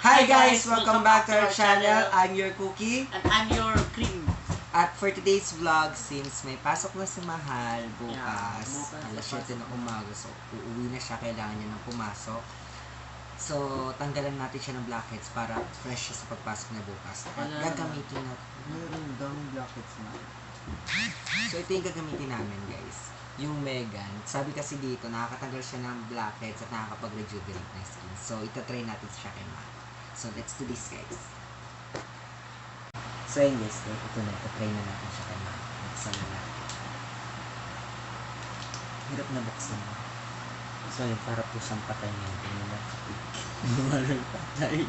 Hi guys! Welcome back to our channel. I'm your Cookie. And I'm your Cream. At for today's vlog, since may pasok na si Mahal bukas, bukas alas pasok 7 ng umaga, so uuwi na siya, kailangan niya nang pumasok. So, tanggalan natin siya ng blackheads para fresh siya sa pagpasok niya bukas. At gagamitin natin. Meron daming blackheads na. So, ito yung gagamitin namin guys. Yung Megan. Sabi kasi dito, nakakatanggal siya ng blackheads at nakakapag-rejuvenate ng skin. So, itatry natin siya kay Mahal. So, let's do this guys. So, yun guys, ito na. Ito-try na natin siya kay Mahal. Buksan na natin. Hirap na buksan. So, yun, para po siyang patay niya. Ito nila. Bumarang patay.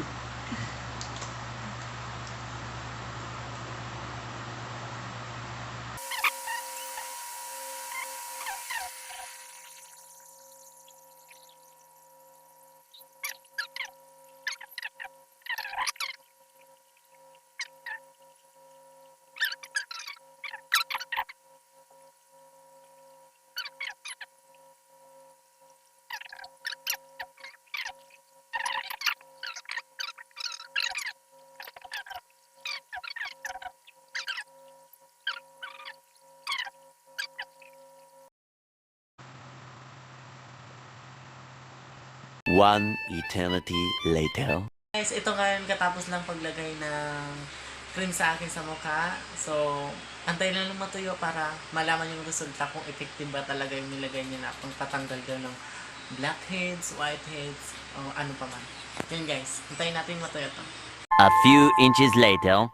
One eternity later. Guys, ito ngayon katapos lang paglagay ng cream sa akin sa mukha. So, antay lang matuyo para malaman yung resulta kung effective ba talaga yung nilagay niya na pang tatanggal daw ng blackheads, whiteheads, o ano pa man. Yun guys, antayin natin matuyo to. A few inches later.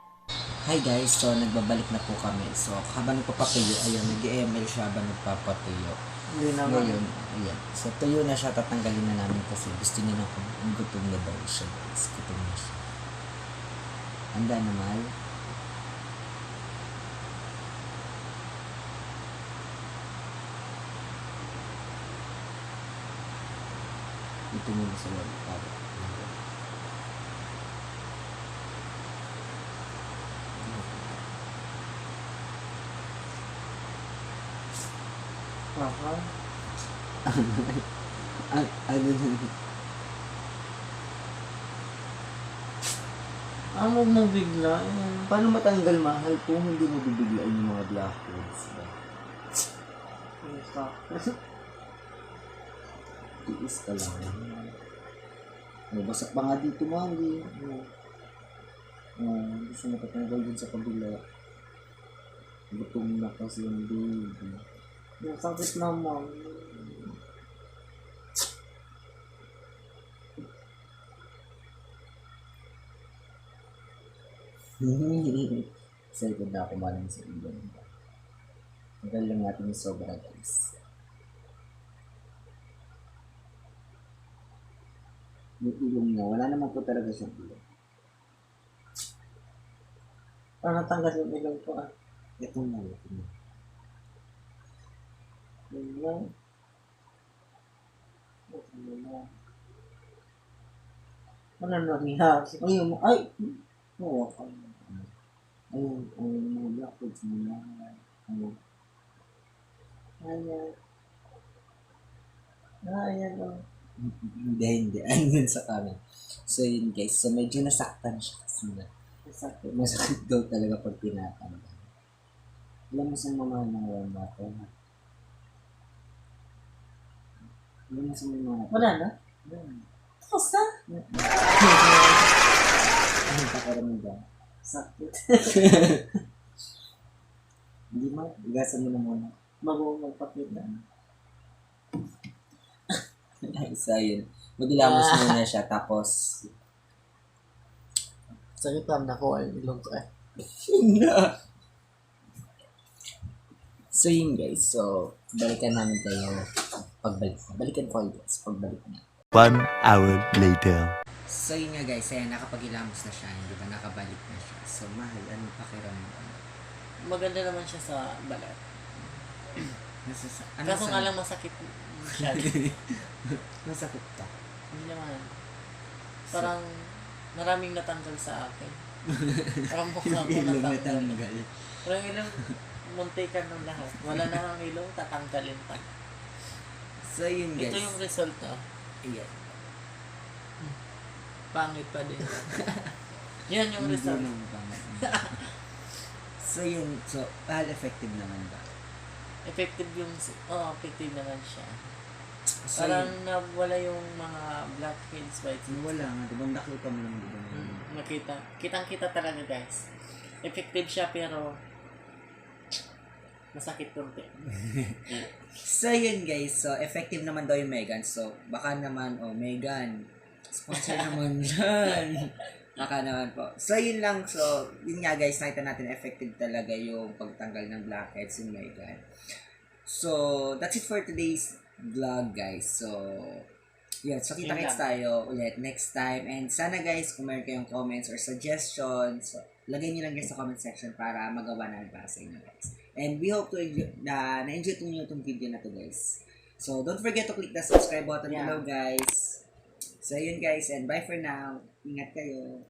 Hi guys, so nagbabalik na po kami. So, habang nagpapatuyo, ayun, nag-ML siya habang nagpapatuyo. Hindi naman. Ngayon, ayan. So, tuyo na siya, tatanggalin na namin kasi gusto niya na kung gutom na daw siya guys. Gutom na siya. Handa na, Mahal? Ito muna sa loob. Ano na? Ano mo bigla? Paano matanggal, Mahal, kung hindi mo bibiglaan yung mga blackheads ba? Tiis ka lang. Basak pa nga dito, Mahal. Gusto mo tatanggal din sa kabila. Gutom na kasi yung baby. Sakit naman. Excited na ako malang sa ibang. Tagal lang natin yung sobra guys. Yung ilong niya, wala naman po talaga siyang ilong. Para natanggal yung ilong ko ah. Ito na, ito na. Ilong. Ano nangyari? Ayun, ay! Oo, ayun, mga blackheads mo na. Ayun. Ayan o. Hindi. Ayun sa kanan. So yun guys, so medyo nasaktan siya kasi na. Masakit daw talaga pag tinatanggal. Alam mo sa mga warm water ha? Alam mo sa mga... Wala na? Tapos na? Anong pakaramdam? Sakit. Hindi mo, igasan mo na muna. Magpapakit na. So yun, magilamos muna siya tapos... Sakit lang na ko ay ilong ko eh. So yun guys, so balikan namin kayo pagbalik. Balikan ko kayo guys, pagbalik na. 1 hour later. So yun nga guys, ayan, nakapagilamos na siya, di ba? Nakabalik na siya. So Mahal, anong pakiramdam? Maganda naman siya sa balat. Ano Kaso nga lang masakit siya. Masakit ka? Hindi naman. Parang maraming natanggal sa akin. Parang mukha ko natanggal. Parang ilang muntikan ng lahat. Wala na ang ilong, tatanggalin pa. So yun guys. Ito yung result, oh. Ayan. Pangit pa din. Yan yung Hindi result. naman pangit. So yun, so effective naman ba? Effective yung, effective naman siya. So, Parang nawala yung mga blackheads, whiteheads. wala nga, diba? Nakita mo naman, diba? Nakita. Kitang-kita talaga, guys. Effective siya, pero masakit konti. So yun guys, so effective naman daw yung Megan. So baka naman, Megan, sponsor naman yan. Baka naman po. So yun lang, so yun nga guys, nakita natin effective talaga yung pagtanggal ng blackheads in Megan. So that's it for today's vlog guys. So yun, so kita-kits tayo ulit next time. And sana guys, kung meron kayong comments or suggestions, so, lagay nyo lang yan sa comment section para magawa namin para sa inyo guys. And we hope to na-enjoy nyo itong video na to guys. So don't forget to click the subscribe button below guys. So yun guys, and bye for now. Ingat kayo.